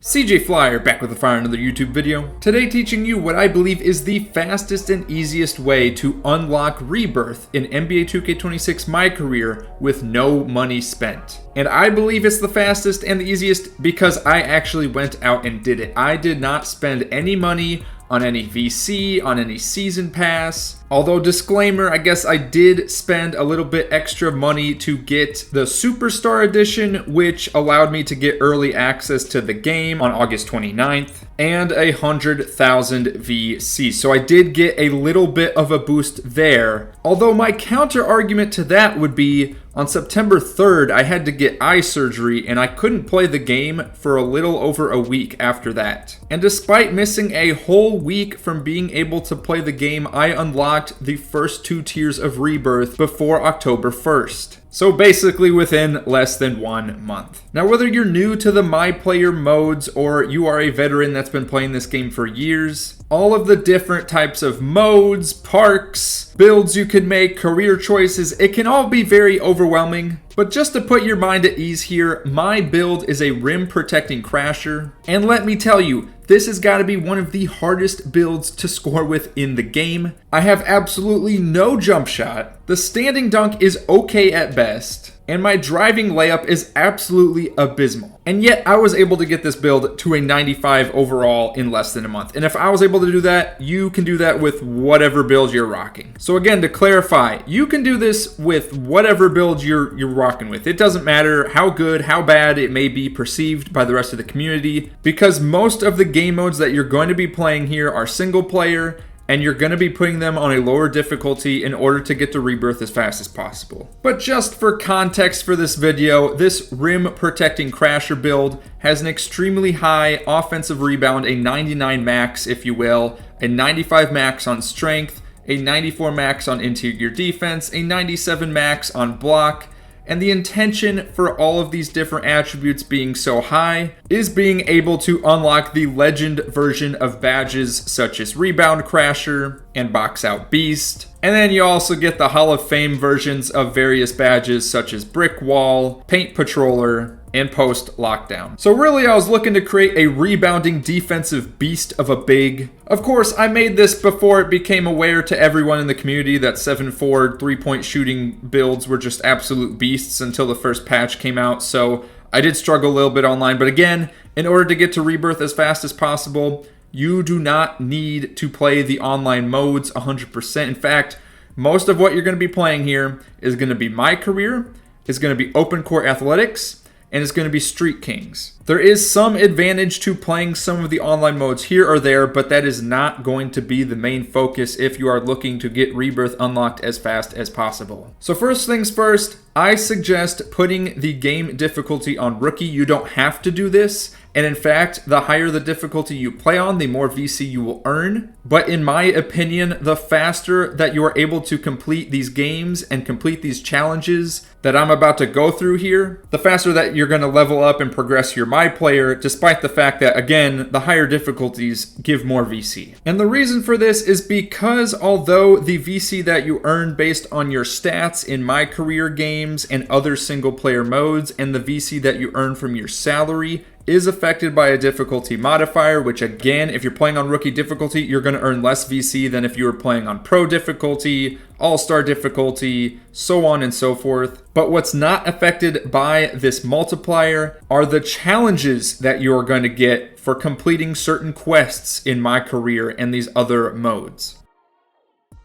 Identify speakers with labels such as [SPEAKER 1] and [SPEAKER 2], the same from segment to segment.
[SPEAKER 1] CJ Flyer back with another YouTube video. Today teaching you what I believe is the fastest and easiest way to unlock Rebirth in NBA 2K26 My Career with no money spent. And I believe it's the fastest and the easiest because I actually went out and did it. I did not spend any money on any VC, on any season pass. Although disclaimer, I guess I did spend a little bit extra money to get the Superstar Edition, which allowed me to get early access to the game on August 29th, and 100,000 VC. So I did get a little bit of a boost there. Although my counter argument to that would be, on September 3rd, I had to get eye surgery and I couldn't play the game for a little over a week after that. And despite missing a whole week from being able to play the game, I unlocked the first 2 tiers of Rebirth before October 1st. So basically within less than 1 month. Now whether you're new to the MyPlayer modes or you are a veteran that's been playing this game for years, all of the different types of modes, parks, builds you can make, career choices, it can all be very overwhelming. But just to put your mind at ease here, my build is a rim protecting crasher. And let me tell you, this has got to be one of the hardest builds to score with in the game. I have absolutely no jump shot. The standing dunk is okay at best. And my driving layup is absolutely abysmal. And yet I was able to get this build to a 95 overall in less than a month. And if I was able to do that, you can do that with whatever build you're rocking. So again, to clarify, you can do this with whatever build you're rocking with. It doesn't matter how good, how bad it may be perceived by the rest of the community, because most of the game modes that you're going to be playing here are single player, and you're going to be putting them on a lower difficulty in order to get to Rebirth as fast as possible. But just for context for this video, this rim protecting crasher build has an extremely high offensive rebound, a 99 max if you will, a 95 max on strength, a 94 max on interior defense, a 97 max on block. And the intention for all of these different attributes being so high is being able to unlock the legend version of badges such as Rebound Crasher and Box Out Beast. And then you also get the Hall of Fame versions of various badges such as Brick Wall, Paint Patroller, and Post Lockdown. So really I was looking to create a rebounding defensive beast of a big. Of course, I made this before it became aware to everyone in the community that 7-4 3-point shooting builds were just absolute beasts until the first patch came out. So I did struggle a little bit online. But again, in order to get to Rebirth as fast as possible, you do not need to play the online modes 100%. In fact, most of what you're going to be playing here is going to be My Career, is going to be Open Court Athletics, and it's going to be Street Kings. There is some advantage to playing some of the online modes here or there, but that is not going to be the main focus if you are looking to get Rebirth unlocked as fast as possible. So first things first, I suggest putting the game difficulty on Rookie. You don't have to do this. And in fact, the higher the difficulty you play on, the more VC you will earn. But in my opinion, the faster that you are able to complete these games and complete these challenges that I'm about to go through here, the faster that you're going to level up and progress your MyPlayer, despite the fact that, again, the higher difficulties give more VC. And the reason for this is because although the VC that you earn based on your stats in My Career games and other single player modes, and the VC that you earn from your salary is affected by a difficulty modifier, which again, if you're playing on Rookie difficulty, you're going to earn less VC than if you were playing on Pro difficulty, All-Star difficulty, so on and so forth. But what's not affected by this multiplier are the challenges that you're going to get for completing certain quests in My Career and these other modes.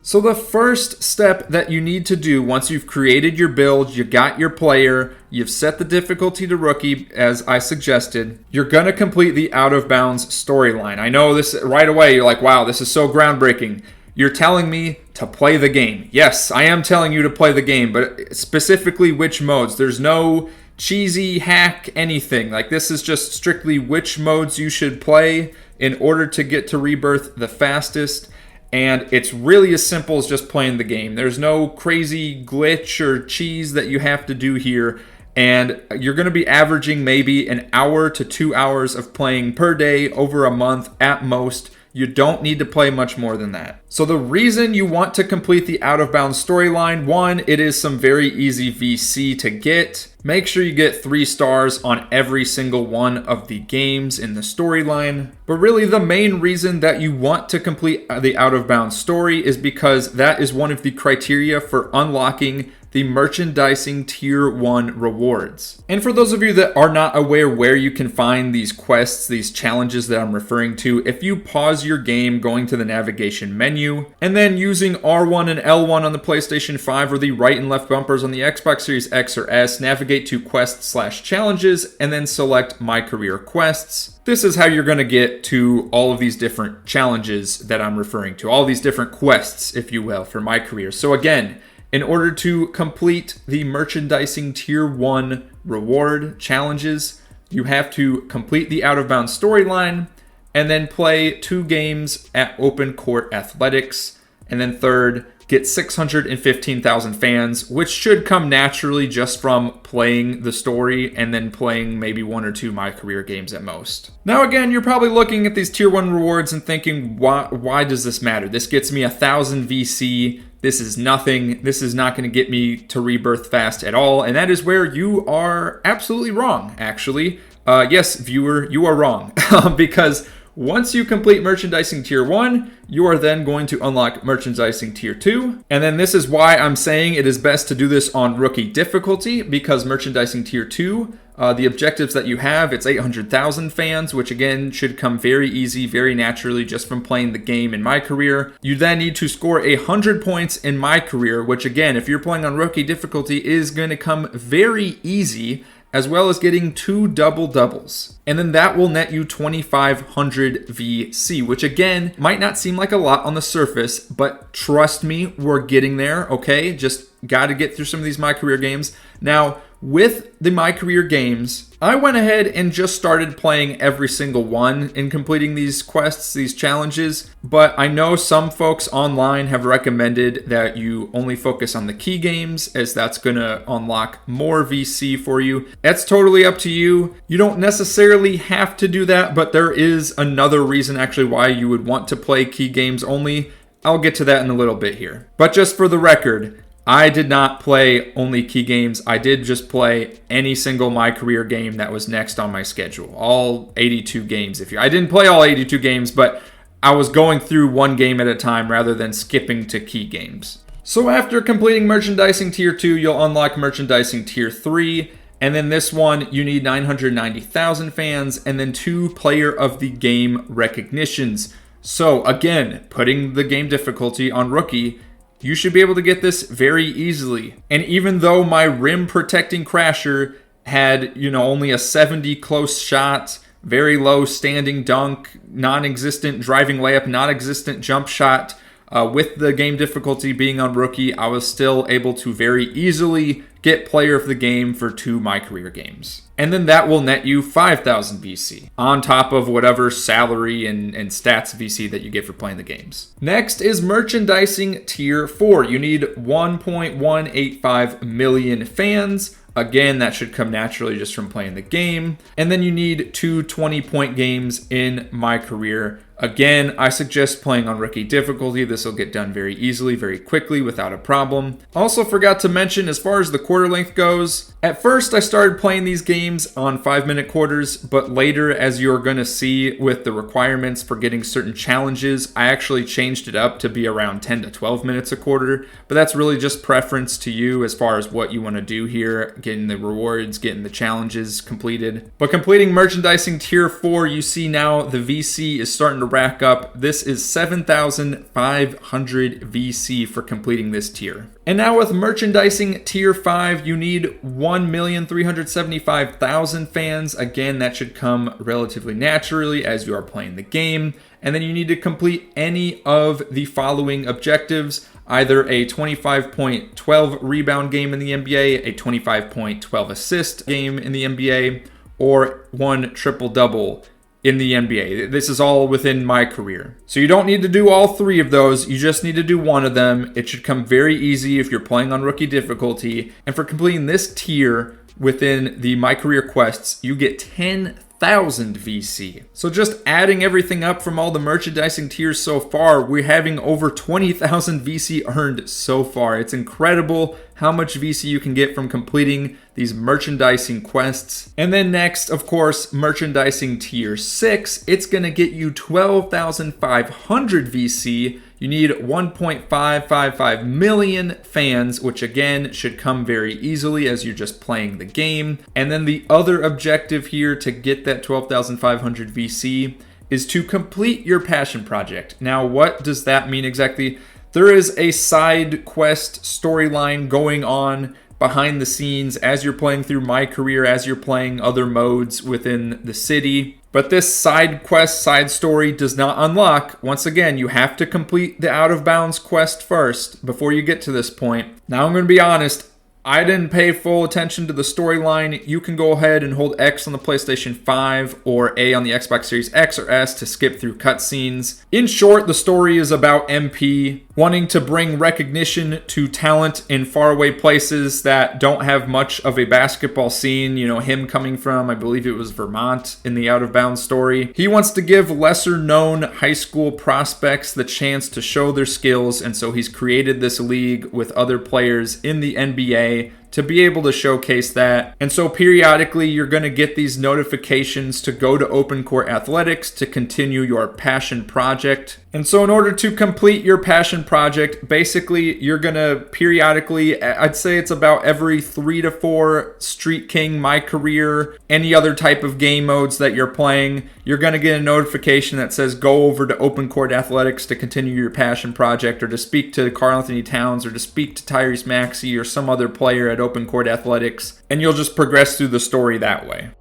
[SPEAKER 1] So the first step that you need to do once you've created your build, you got your player, you've set the difficulty to Rookie as I suggested, you're going to complete the Out of Bounds storyline. I know this right away, you're like, wow, this is so groundbreaking. You're telling me to play the game. Yes, I am telling you to play the game, but specifically which modes. There's no cheesy hack anything. Like this is just strictly which modes you should play in order to get to Rebirth the fastest. And it's really as simple as just playing the game. There's no crazy glitch or cheese that you have to do here. And you're going to be averaging maybe an hour to 2 hours of playing per day over a month at most. You don't need to play much more than that. So the reason you want to complete the Out of Bounds storyline, one, it is some very easy VC to get. Make sure you get 3 stars on every single one of the games in the storyline. But really the main reason that you want to complete the Out of Bounds story is because that is one of the criteria for unlocking the merchandising tier 1 rewards. And for those of you that are not aware where you can find these quests, these challenges that I'm referring to, if you pause your game going to the navigation menu and then using R1 and L1 on the PlayStation 5 or the right and left bumpers on the Xbox Series X or S, navigate to quests/challenges and then select My Career Quests. This is how you're going to get to all of these different challenges that I'm referring to, all these different quests, if you will, for My Career. So again, in order to complete the merchandising tier 1 reward challenges, you have to complete the Out of Bounds storyline and then play 2 games at Open Court Athletics. And then third, get 615,000 fans, which should come naturally just from playing the story and then playing maybe 1 or 2 My Career games at most. Now again, you're probably looking at these tier 1 rewards and thinking, why does this matter? This gets me 1,000 VC. This is nothing. This is not going to get me to rebirth fast at all. And that is where you are absolutely wrong, actually. Yes, viewer, you are wrong. Because once you complete merchandising tier 1, you are then going to unlock merchandising tier 2. And then this is why I'm saying it is best to do this on rookie difficulty, because merchandising tier 2, the objectives that you have, it's 800,000 fans, which again should come very easy, very naturally just from playing the game in My Career. You then need to score 100 points in My Career, which again, if you're playing on rookie difficulty, is going to come very easy, as well as getting 2 double-doubles. And then that will net you 2,500 VC, which again, might not seem like a lot on the surface, but trust me, we're getting there, okay? Just got to get through some of these My Career games. Now, with the My Career games, I went ahead and just started playing every single one and completing these quests, these challenges. But I know some folks online have recommended that you only focus on the key games, as that's going to unlock more VC for you. That's totally up to you. You don't necessarily have to do that, but there is another reason actually why you would want to play key games only. I'll get to that in a little bit here. But just for the record, I did not play only key games. I did just play any single My Career game that was next on my schedule. All 82 games. I didn't play all 82 games, but I was going through one game at a time rather than skipping to key games. So after completing merchandising tier 2, you'll unlock merchandising tier 3. And then this one, you need 990,000 fans and then 2 player of the game recognitions. So again, putting the game difficulty on rookie, you should be able to get this very easily. And even though my rim protecting crasher had, only a 70 close shot, very low standing dunk, non-existent driving layup, non-existent jump shot, with the game difficulty being on rookie, I was still able to very easily get player of the game for 2 My Career games. And then that will net you 5,000 VC on top of whatever salary and stats VC that you get for playing the games. Next is merchandising tier 4. You need 1.185 million fans. Again, that should come naturally just from playing the game. And then you need 2 20-point games in My Career. Again, I suggest playing on rookie difficulty. This will get done very easily, very quickly, without a problem. Also forgot to mention, as far as the quarter length goes, at first I started playing these games on 5-minute quarters, but later, as you're going to see with the requirements for getting certain challenges, I actually changed it up to be around 10 to 12 minutes a quarter. But that's really just preference to you as far as what you want to do here, getting the rewards, getting the challenges completed. But completing merchandising tier 4, you see now the VC is starting to rack up. This is 7,500 VC for completing this tier. And now with merchandising tier 5, you need 1,375,000 fans. Again, that should come relatively naturally as you are playing the game. And then you need to complete any of the following objectives: either a 25.12 rebound game in the NBA, a 25.12 assist game in the NBA, or 1 triple-double in the NBA. This is all within My Career. So you don't need to do all 3 of those. You just need to do one of them. It should come very easy if you're playing on rookie difficulty. And for completing this tier within the My Career quests, you get 10,000 12,000 VC. So just adding everything up from all the merchandising tiers so far, we're having over 20,000 VC earned so far. It's incredible how much VC you can get from completing these merchandising quests. And then next, of course, merchandising tier 6, it's gonna get you 12,500 VC. You need 1.555 million fans, which again should come very easily as you're just playing the game. And then the other objective here to get that 12,500 VC is to complete your passion project. Now, what does that mean exactly? There is a side quest storyline going on behind the scenes as you're playing through My Career, as you're playing other modes within the city. But this side quest, side story does not unlock. Once again, you have to complete the Out of Bounds quest first before you get to this point. Now, I'm going to be honest. I didn't pay full attention to the storyline. You can go ahead and hold X on the PlayStation 5 or A on the Xbox Series X or S to skip through cutscenes. In short, the story is about MP wanting to bring recognition to talent in faraway places that don't have much of a basketball scene. You know, him coming from, I believe it was Vermont in the Out of Bounds story. He wants to give lesser known high school prospects the chance to show their skills, and so he's created this league with other players in the NBA to be able to showcase that. And so periodically you're going to get these notifications to go to Open Court Athletics to continue your passion project. And so in order to complete your passion project, basically you're going to periodically, I'd say it's about every 3 to 4 Street King, My Career, any other type of game modes that you're playing, you're going to get a notification that says go over to Open Court Athletics to continue your passion project, or to speak to Karl Anthony Towns, or to speak to Tyrese Maxey or some other player at Open Court Athletics, and you'll just progress through the story that way.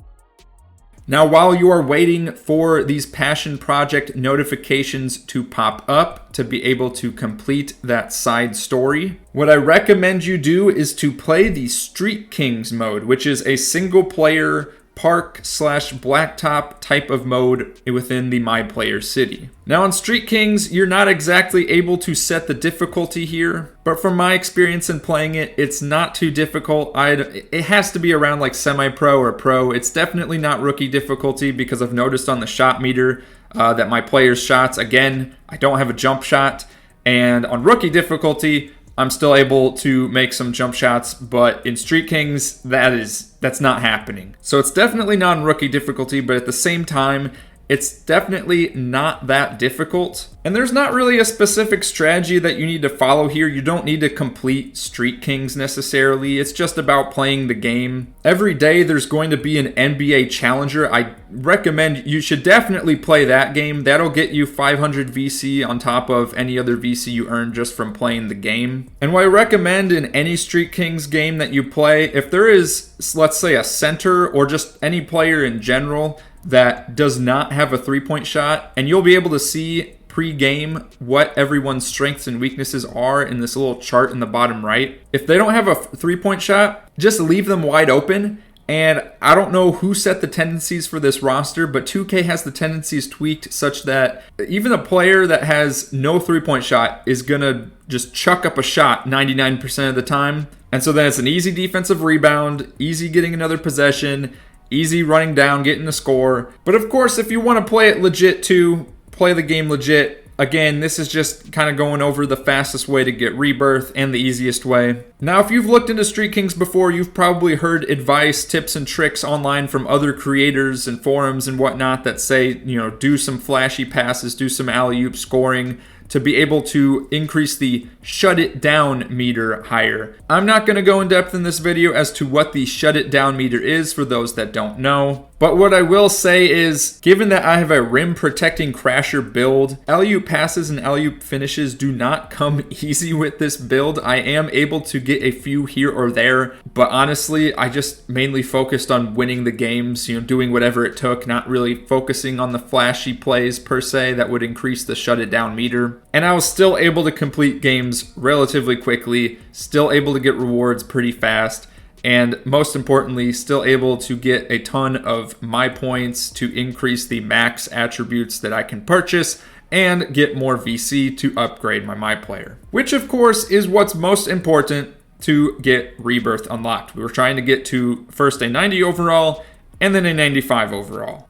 [SPEAKER 1] Now, while you are waiting for these passion project notifications to pop up to be able to complete that side story, what I recommend you do is to play the Street Kings mode, which is a single player park/blacktop type of mode within the MyPlayer city. Now on Street Kings, you're not exactly able to set the difficulty here, but from my experience in playing it, it's not too difficult. It has to be around like semi-pro or pro. It's definitely not rookie difficulty, because I've noticed on the shot meter that my player's shots, again, I don't have a jump shot, and on rookie difficulty, I'm still able to make some jump shots, but in Street Kings, that's not happening. So it's definitely not on rookie difficulty, but at the same time, it's definitely not that difficult. And there's not really a specific strategy that you need to follow here. You don't need to complete Street Kings necessarily. It's just about playing the game. Every day there's going to be an NBA Challenger. I recommend you should definitely play that game. That'll get you 500 VC on top of any other VC you earn just from playing the game. And what I recommend in any Street Kings game that you play, if there is, let's say, a center or just any player in general that does not have a three-point shot, and you'll be able to see pre-game what everyone's strengths and weaknesses are in this little chart in the bottom right. If they don't have a three-point shot, just leave them wide open. And I don't know who set the tendencies for this roster, but 2K has the tendencies tweaked such that even a player that has no three-point shot is going to just chuck up a shot 99% of the time. And so then it's an easy defensive rebound, easy getting another possession, easy running down, getting a score. But of course, if you want to play it legit too, play the game legit. Again, this is just kind of going over the fastest way to get Rebirth and the easiest way. Now, if you've looked into Street Kings before, you've probably heard advice, tips, and tricks online from other creators and forums and whatnot that say, do some flashy passes, do some alley-oop scoring to be able to increase the shut it down meter higher. I'm not going to go in depth in this video as to what the shut it down meter is for those that don't know. But what I will say is, given that I have a rim protecting crasher build, alley-oop passes and alley-oop finishes do not come easy with this build. I am able to get a few here or there, but honestly, I just mainly focused on winning the games, doing whatever it took, not really focusing on the flashy plays per se that would increase the shut it down meter. And I was still able to complete games relatively quickly, still able to get rewards pretty fast, and most importantly, still able to get a ton of my points to increase the max attributes that I can purchase and get more VC to upgrade my MyPlayer. Which of course is what's most important to get Rebirth unlocked. We were trying to get to first a 90 overall and then a 95 overall.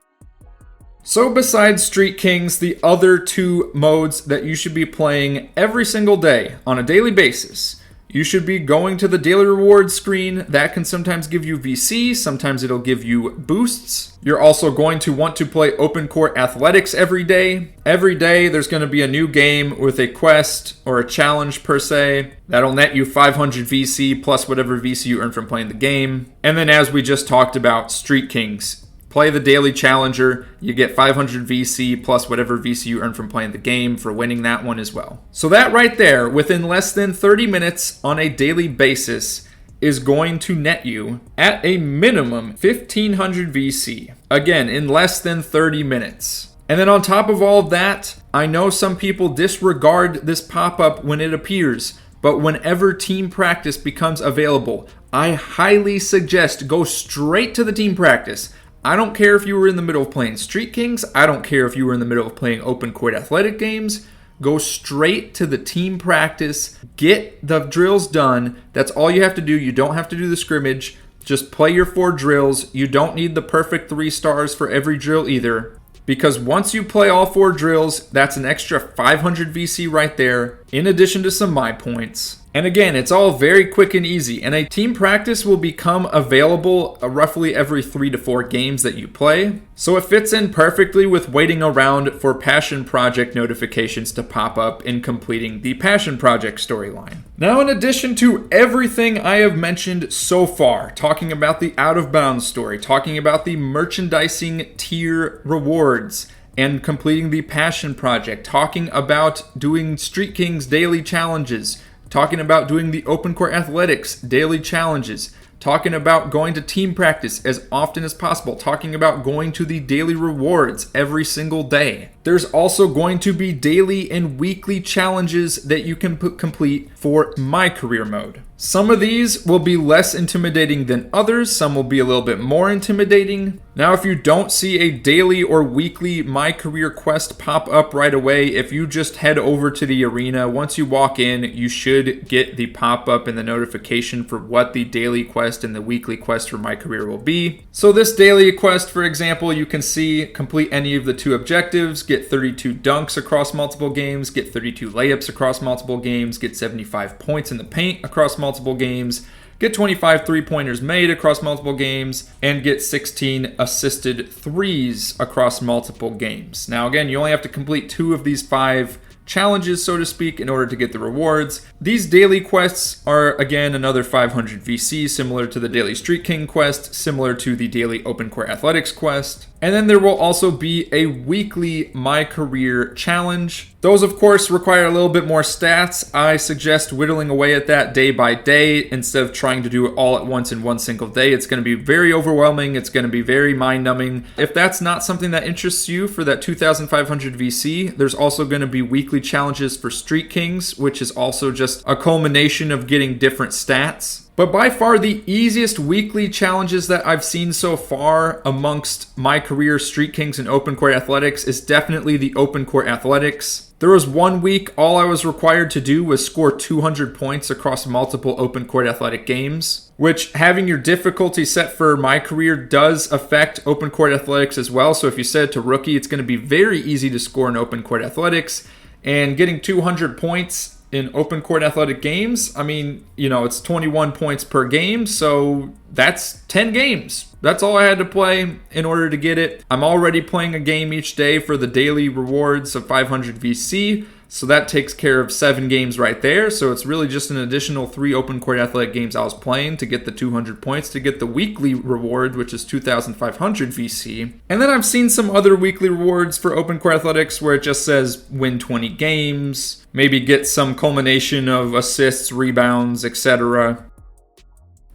[SPEAKER 1] So besides Street Kings, the other two modes that you should be playing every single day on a daily basis, you should be going to the daily rewards screen. That can sometimes give you VC, sometimes it'll give you boosts. You're also going to want to play Open Court Athletics every day. Every day there's going to be a new game with a quest or a challenge per se. That'll net you 500 VC plus whatever VC you earn from playing the game. And then as we just talked about, Street Kings. Play the daily challenger, you get 500 VC plus whatever VC you earn from playing the game for winning that one as well. So that right there, within less than 30 minutes on a daily basis, is going to net you, at a minimum, 1500 VC. Again, in less than 30 minutes. And then on top of all of that, I know some people disregard this pop-up when it appears, but whenever team practice becomes available, I highly suggest go straight to the team practice. I don't care if you were in the middle of playing Street Kings. I don't care if you were in the middle of playing Open Court Athletic games. Go straight to the team practice. Get the drills done. That's all you have to do. You don't have to do the scrimmage. Just play your 4 drills. You don't need the perfect 3 stars for every drill either. Because once you play all 4 drills, that's an extra 500 VC right there, in addition to some My Points. And again, it's all very quick and easy, and a team practice will become available roughly every 3 to 4 games that you play. So it fits in perfectly with waiting around for Passion Project notifications to pop up in completing the Passion Project storyline. Now, in addition to everything I have mentioned so far, talking about the Out of Bounds story, talking about the merchandising tier rewards, and completing the Passion Project, talking about doing Street Kings daily challenges, talking about doing the Open Court Athletics daily challenges, talking about going to team practice as often as possible, talking about going to the daily rewards every single day. There's also going to be daily and weekly challenges that you can complete for My Career mode. Some of these will be less intimidating than others. Some will be a little bit more intimidating. Now, if you don't see a daily or weekly My Career quest pop up right away, if you just head over to the arena, once you walk in, you should get the pop-up and the notification for what the daily quest and the weekly quest for My Career will be. So this daily quest, for example, you can see complete any of the 2 objectives, get 32 dunks across multiple games, get 32 layups across multiple games, get 75 points in the paint across multiple games, get 25 three-pointers made across multiple games, and get 16 assisted threes across multiple games. Now again, you only have to complete 2 of these 5 challenges, so to speak, in order to get the rewards. These daily quests are, again, another 500 VC, similar to the daily Street King quest, similar to the daily Open Court Athletics quest. And then there will also be a weekly My Career challenge. Those, of course, require a little bit more stats. I suggest whittling away at that day by day instead of trying to do it all at once in one single day. It's going to be very overwhelming. It's going to be very mind-numbing. If that's not something that interests you for that 2,500 VC, there's also going to be weekly challenges for Street Kings, which is also just a culmination of getting different stats. But by far the easiest weekly challenges that I've seen so far amongst My Career, Street Kings, and Open Court Athletics is definitely the Open Court Athletics. There was one week all I was required to do was score 200 points across multiple Open Court Athletic games, which having your difficulty set for My Career does affect Open Court Athletics as well. So if you set it to rookie, it's going to be very easy to score in Open Court Athletics, and getting 200 points in Open Court Athletic games, I mean, it's 21 points per game, so that's 10 games. That's all I had to play in order to get it. I'm already playing a game each day for the daily rewards of 500 VC, so that takes care of 7 games right there. So it's really just an additional 3 Open Court Athletic games I was playing to get the 200 points, to get the weekly reward, which is 2,500 VC. And then I've seen some other weekly rewards for Open Court Athletics where it just says win 20 games, maybe get some culmination of assists, rebounds, etc.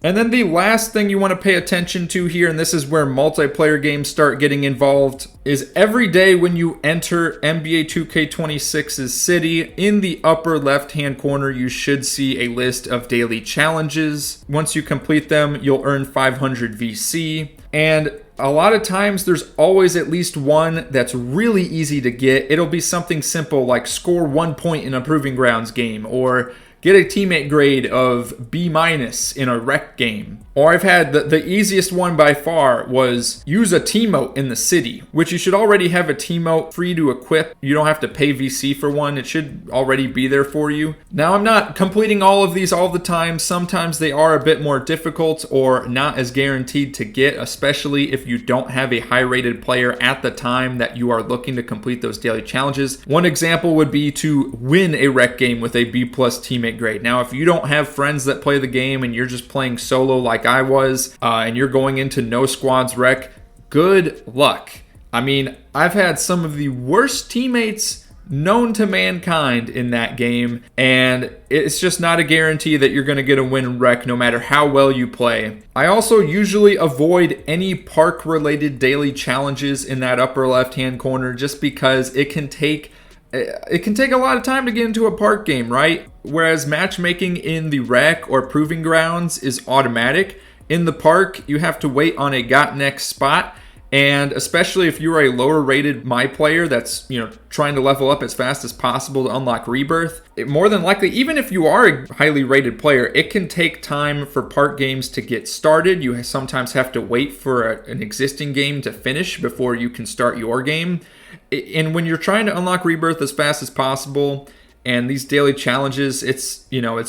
[SPEAKER 1] And then the last thing you want to pay attention to here, and this is where multiplayer games start getting involved, is every day when you enter NBA 2K26's city, in the upper left-hand corner, you should see a list of daily challenges. Once you complete them, you'll earn 500 VC. And a lot of times there's always at least one that's really easy to get. It'll be something simple like score 1 point in a Proving Grounds game, or get a teammate grade of B- in a rec game. Or I've had the easiest one by far was use a Teamote in the city, which you should already have a Teamote free to equip. You don't have to pay VC for one. It should already be there for you. Now, I'm not completing all of these all the time. Sometimes they are a bit more difficult or not as guaranteed to get, especially if you don't have a high-rated player at the time that you are looking to complete those daily challenges. One example would be to win a rec game with a B+ teammate grade. Now, if you don't have friends that play the game and you're just playing solo like I was, and you're going into no squads rec, good luck. I mean, I've had some of the worst teammates known to mankind in that game, and it's just not a guarantee that you're going to get a win rec no matter how well you play. I also usually avoid any park-related daily challenges in that upper left-hand corner just because it can take a lot of time to get into a park game, right? Whereas matchmaking in the rec or proving grounds is automatic. In the park, you have to wait on a got next spot. And especially if you're a lower rated MyPlayer that's, trying to level up as fast as possible to unlock Rebirth, more than likely, even if you are a highly rated player, it can take time for park games to get started. You sometimes have to wait for an existing game to finish before you can start your game. And when you're trying to unlock Rebirth as fast as possible, and these daily challenges, it's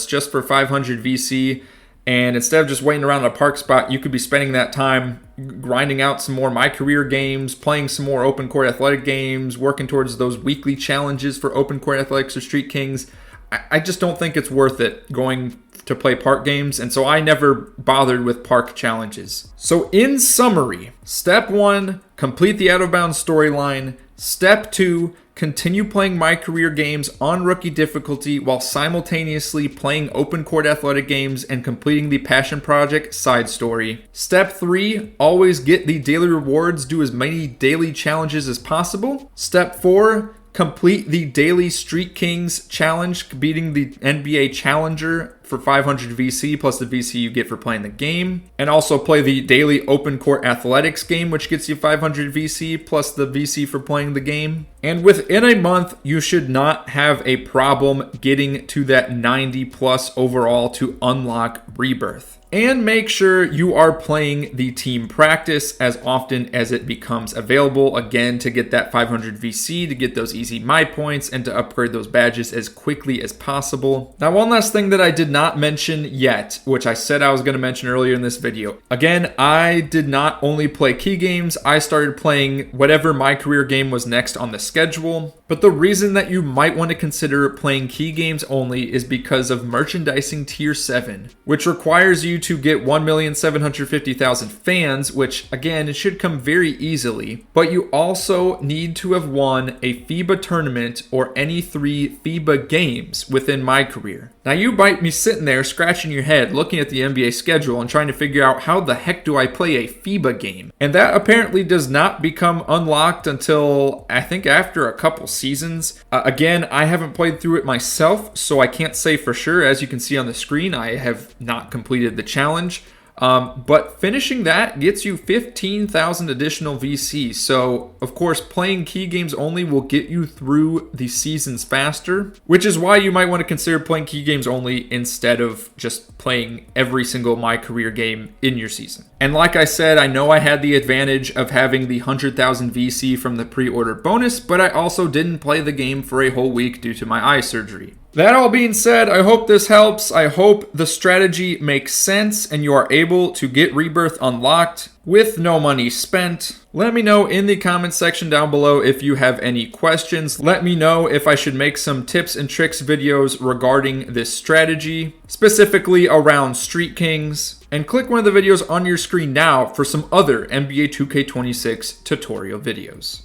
[SPEAKER 1] just for 500 VC. And instead of just waiting around a park spot, you could be spending that time grinding out some more My Career games, playing some more Open Court Athletic games, working towards those weekly challenges for Open Court Athletics or Street Kings. I just don't think it's worth it going to play park games, and so I never bothered with park challenges. So in summary, step 1, complete the Out of Bounds storyline. Step 2, continue playing My Career games on rookie difficulty while simultaneously playing Open Court Athletic games and completing the Passion Project side story. Step 3, always get the daily rewards, do as many daily challenges as possible. Step 4, complete the daily Street Kings challenge, beating the NBA Challenger for 500 VC plus the VC you get for playing the game. And also play the daily Open Court Athletics game, which gets you 500 VC plus the VC for playing the game. And within a month, you should not have a problem getting to that 90 plus overall to unlock Rebirth. And make sure you are playing the team practice as often as it becomes available, again, to get that 500 VC, to get those easy My points, and to upgrade those badges as quickly as possible. Now, one last thing that I did not mention yet, which I said I was going to mention earlier in this video. Again, I did not only play key games, I started playing whatever My Career game was next on the schedule. But the reason that you might want to consider playing key games only is because of merchandising tier 7, which requires you to get 1,750,000 fans, which again, it should come very easily, but you also need to have won a FIBA tournament or any 3 FIBA games within My Career. Now you might be sitting there scratching your head looking at the NBA schedule and trying to figure out how the heck do I play a FIBA game? And that apparently does not become unlocked until I think after a couple seasons. Again, I haven't played through it myself, so I can't say for sure. As you can see on the screen, I have not completed the challenge. But finishing that gets you 15,000 additional VC. So, of course, playing key games only will get you through the seasons faster, which is why you might want to consider playing key games only instead of just playing every single My Career game in your season. And like I said, I know I had the advantage of having the 100,000 VC from the pre-order bonus, but I also didn't play the game for a whole week due to my eye surgery. That all being said, I hope this helps. I hope the strategy makes sense and you are able to get Rebirth unlocked with no money spent. Let me know in the comments section down below if you have any questions. Let me know if I should make some tips and tricks videos regarding this strategy, specifically around Street Kings. And click one of the videos on your screen now for some other NBA 2K26 tutorial videos.